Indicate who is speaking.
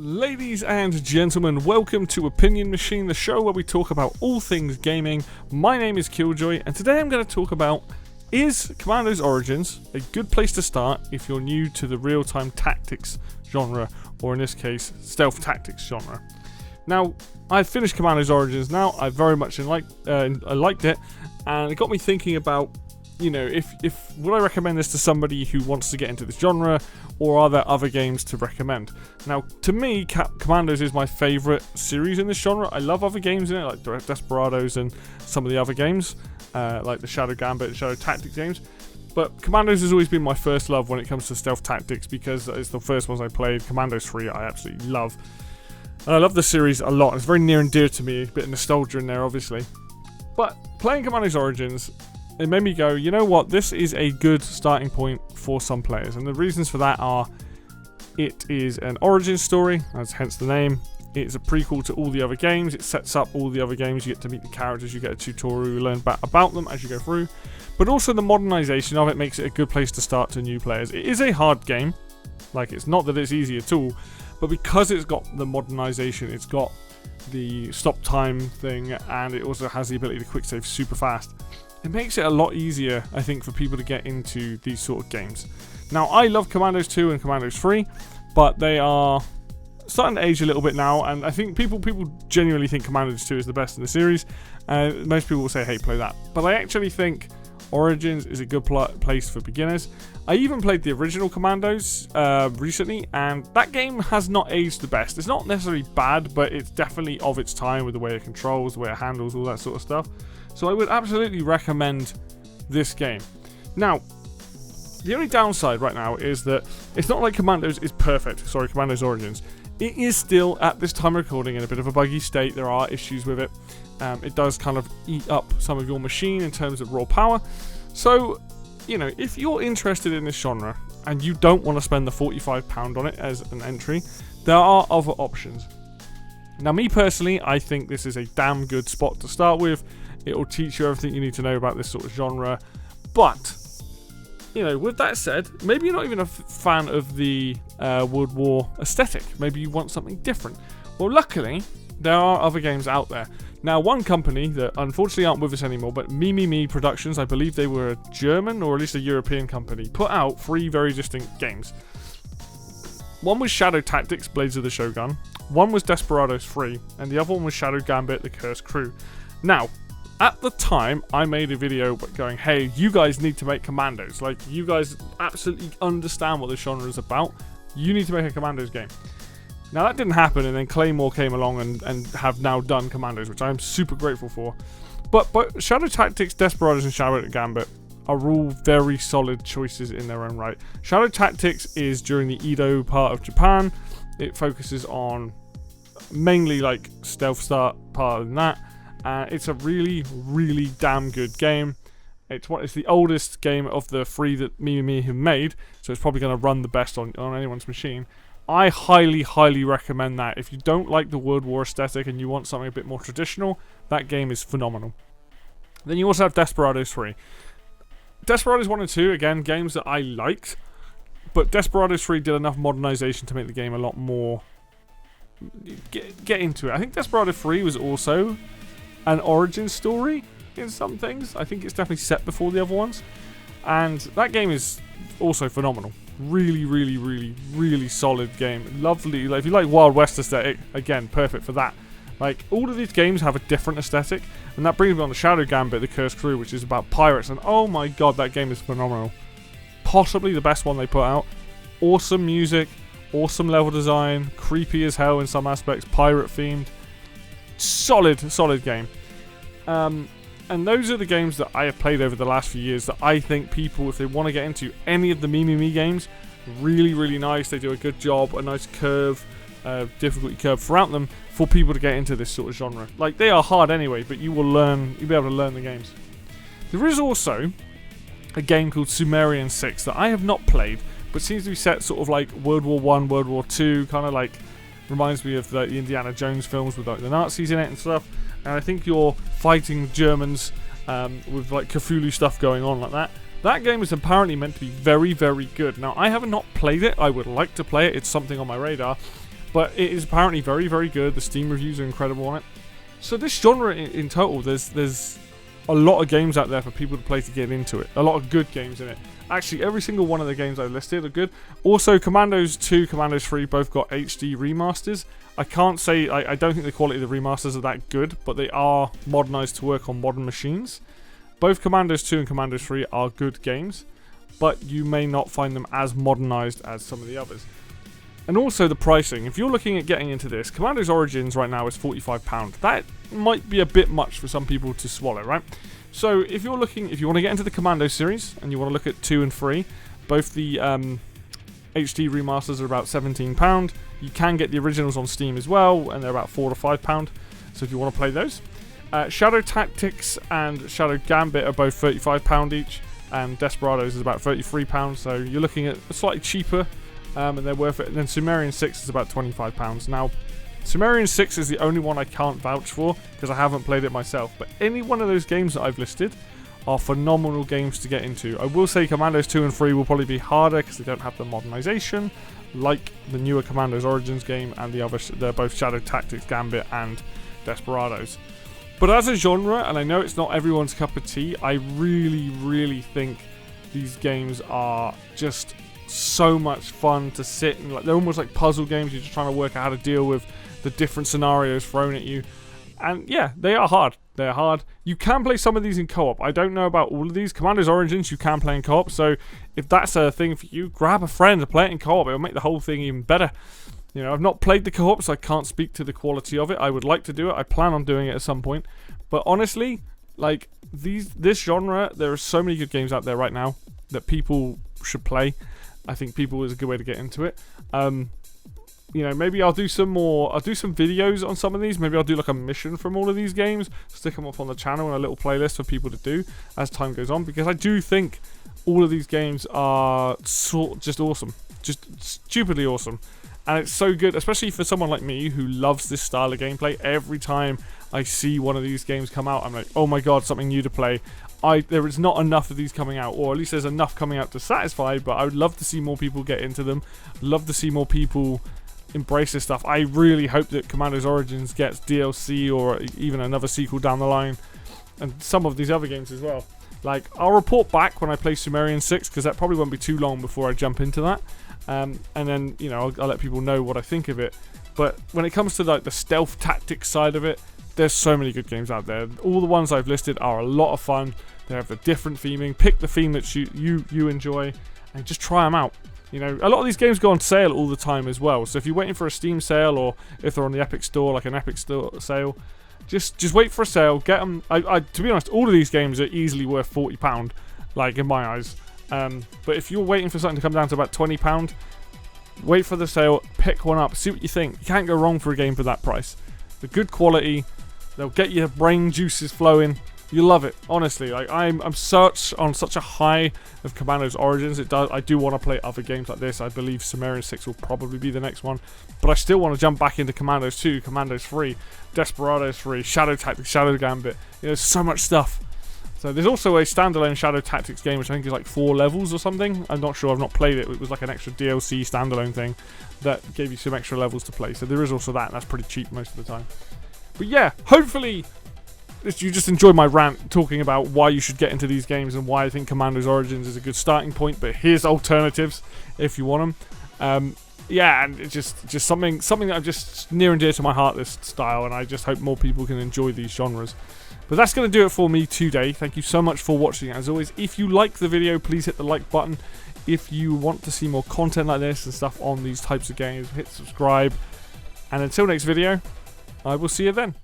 Speaker 1: Ladies and gentlemen, welcome to Opinion Machine, the show where we talk about all things gaming. My name is Killjoy, and today I'm going to talk about, is Commandos Origins a good place to start if you're new to the real-time tactics genre, or in this case, stealth tactics genre. Now, I've finished Commandos Origins now. I very much liked it, and it got me thinking about, you know, if would I recommend this to somebody who wants to get into this genre, or are there other games to recommend? Now, to me, Commandos is my favourite series in this genre. I love other games in it, like Desperados and some of the other games, like the Shadow Gambit and Shadow Tactics games. But Commandos has always been my first love when it comes to stealth tactics, because it's the first ones I played. Commandos 3 I absolutely love. And I love the series a lot. It's very near and dear to me, a bit of nostalgia in there, obviously. But playing Commandos Origins, it made me go, you know what, this is a good starting point for some players. And the reasons for that are, it is an origin story, as hence the name. It's a prequel to all the other games. It sets up all the other games. You get to meet the characters, you get a tutorial, you learn about them as you go through. But also the modernization of it makes it a good place to start to new players. It is a hard game. Like, it's not that it's easy at all, but because it's got the modernization, it's got the stop time thing, and it also has the ability to quick save super fast, it makes it a lot easier, I think, for people to get into these sort of games. Now, I love Commandos 2 and Commandos 3, but they are starting to age a little bit now, and I think people genuinely think Commandos 2 is the best in the series. Most people will say, hey, play that. But I actually think Origins is a good place for beginners. I even played the original Commandos recently, and that game has not aged the best. It's not necessarily bad, but it's definitely of its time with the way it controls, the way it handles, all that sort of stuff. So I would absolutely recommend this game. Now, the only downside right now is that it's not like Commandos is perfect. Sorry, Commandos Origins. It is still, at this time of recording, in a bit of a buggy state. There are issues with it. It does kind of eat up some of your machine in terms of raw power. So, you know, if you're interested in this genre and you don't want to spend the £45 on it as an entry, there are other options. Now, me personally, I think this is a damn good spot to start with. It will teach you everything you need to know about this sort of genre. But, you know, with that said, maybe you're not even a fan of the World War aesthetic. Maybe you want something different. Well, luckily, there are other games out there. Now, one company that unfortunately aren't with us anymore, but Me Productions, I believe they were a German or at least a European company, put out 3 very distinct games. One was Shadow Tactics, Blades of the Shogun. One was Desperados 3, and the other one was Shadow Gambit, The Cursed Crew. Now, at the time, I made a video going, hey, you guys need to make Commandos. Like, you guys absolutely understand what the genre is about. You need to make a Commandos game. Now, that didn't happen, and then Claymore came along and have now done Commandos, which I'm super grateful for. But Shadow Tactics, Desperados, and Shadow Gambit are all very solid choices in their own right. Shadow Tactics is during the Edo part of Japan. It focuses on mainly, like, stealth start part of that. It's a really, really damn good game. It's the oldest game of the 3 that Me have made, so it's probably going to run the best on anyone's machine. I highly, highly recommend that. If you don't like the World War aesthetic and you want something a bit more traditional, that game is phenomenal. Then you also have Desperados 3. Desperados 1 and 2, again, games that I liked, but Desperados 3 did enough modernization to make the game a lot more... Get into it. I think Desperados 3 was also an origin story in some things. I think it's definitely set before the other ones. And that game is also phenomenal. Really, really, really, really solid game. Lovely. Like, if you like Wild West aesthetic, again, perfect for that. Like, all of these games have a different aesthetic, and that brings me on to Shadow Gambit, The Cursed Crew, which is about pirates, and oh my god, that game is phenomenal. Possibly the best one they put out. Awesome music, awesome level design, creepy as hell in some aspects, pirate themed. Solid game. And those are the games that I have played over the last few years that I think people, if they want to get into any of the Me games, really, really nice. They do a good job, a nice curve, difficulty curve throughout them for people to get into this sort of genre. Like, they are hard anyway, but you'll be able to learn the games. There is also a game called Sumerian 6 that I have not played, but seems to be set sort of like World War I, World War II, kind of like, reminds me of the Indiana Jones films with like the Nazis in it and stuff. And I think you're fighting Germans with like Cthulhu stuff going on like that. That game is apparently meant to be very, very good. Now, I have not played it. I would like to play it. It's something on my radar. but it is apparently very, very good. The Steam reviews are incredible on it. So this genre in total, there's a lot of games out there for people to play to get into it. A lot of good games in it. Actually, every single one of the games I listed are good. Also, Commandos 2, Commandos 3 both got HD remasters. I can't say, I don't think the quality of the remasters are that good, but they are modernized to work on modern machines. Both Commandos 2 and Commandos 3 are good games, but you may not find them as modernized as some of the others. And also the pricing. If you're looking at getting into this, Commandos Origins right now is £45. That might be a bit much for some people to swallow, right? So if you want to get into the Commando series and you want to look at 2 and 3, both the HD remasters are about £17. You can get the originals on Steam as well, and they're about £4 to £5. So if you want to play those. Shadow Tactics and Shadow Gambit are both £35 each, and Desperados is about £33. So you're looking at slightly cheaper, and they're worth it. And then Sumerian 6 is about £25. Now, Sumerian 6 is the only one I can't vouch for because I haven't played it myself. But any one of those games that I've listed are phenomenal games to get into. I will say Commandos 2 and 3 will probably be harder because they don't have the modernization like the newer Commandos Origins game and the others. They're both Shadow Tactics, Gambit and Desperados. But as a genre, and I know it's not everyone's cup of tea, I really, really think these games are just so much fun to sit and they're almost like puzzle games. You're just trying to work out how to deal with the different scenarios thrown at you. And yeah, they are hard. They're hard. You can play some of these in co-op. I don't know about all of these. Commandos Origins, you can play in co-op. So if that's a thing for you, grab a friend and play it in co-op. It'll make the whole thing even better. You know, I've not played the co-op, so I can't speak to the quality of it. I would like to do it. I plan on doing it at some point. But honestly, like this genre, there are so many good games out there right now that people should play. I think people is a good way to get into it. You know, maybe I'll do some videos on some of these. Maybe I'll do like a mission from all of these games, stick them up on the channel and a little playlist for people to do as time goes on, because I do think all of these games are just awesome, just stupidly awesome. And it's so good, especially for someone like me who loves this style of gameplay. Every time I see one of these games come out, I'm like, oh my god, something new to play. There is not enough of these coming out, or at least there's enough coming out to satisfy, but I would love to see more people get into them. Love to see more people embrace this stuff. I really hope that Commandos Origins gets DLC or even another sequel down the line, and some of these other games as well. Like, I'll report back when I play Sumerian 6, because that probably won't be too long before I jump into that. And then, you know, I'll let people know what I think of it. But when it comes to like the stealth tactics side of it, there's so many good games out there. All the ones I've listed are a lot of fun. They have the different theming. Pick the theme that you enjoy and just try them out. You know, a lot of these games go on sale all the time as well. So if you're waiting for a Steam sale, or if they're on the Epic Store, like an Epic Store sale, just wait for a sale. Get them. To be honest, all of these games are easily worth £40, like in my eyes. But if you're waiting for something to come down to about £20, wait for the sale, pick one up, see what you think. You can't go wrong for a game for that price. The good quality, they'll get your brain juices flowing. You love it, honestly. Like I'm on such a high of Commandos Origins. I do want to play other games like this. I believe Sumerian 6 will probably be the next one, but I still want to jump back into Commandos 2, Commandos 3, Desperados 3, Shadow Tactics, Shadow Gambit. You know, there's so much stuff. So there's also a standalone Shadow Tactics game, which I think is like 4 levels or something. I'm not sure, I've not played it. It was like an extra DLC standalone thing that gave you some extra levels to play. So there is also that, and that's pretty cheap most of the time. But yeah, hopefully you just enjoyed my rant talking about why you should get into these games and why I think Commandos Origins is a good starting point. But here's alternatives if you want them. Yeah, and it's just something that I'm just near and dear to my heart, this style, and I just hope more people can enjoy these genres. But that's going to do it for me today. Thank you so much for watching. As always, if you like the video, please hit the like button. If you want to see more content like this and stuff on these types of games, hit subscribe. And until next video, I will see you then.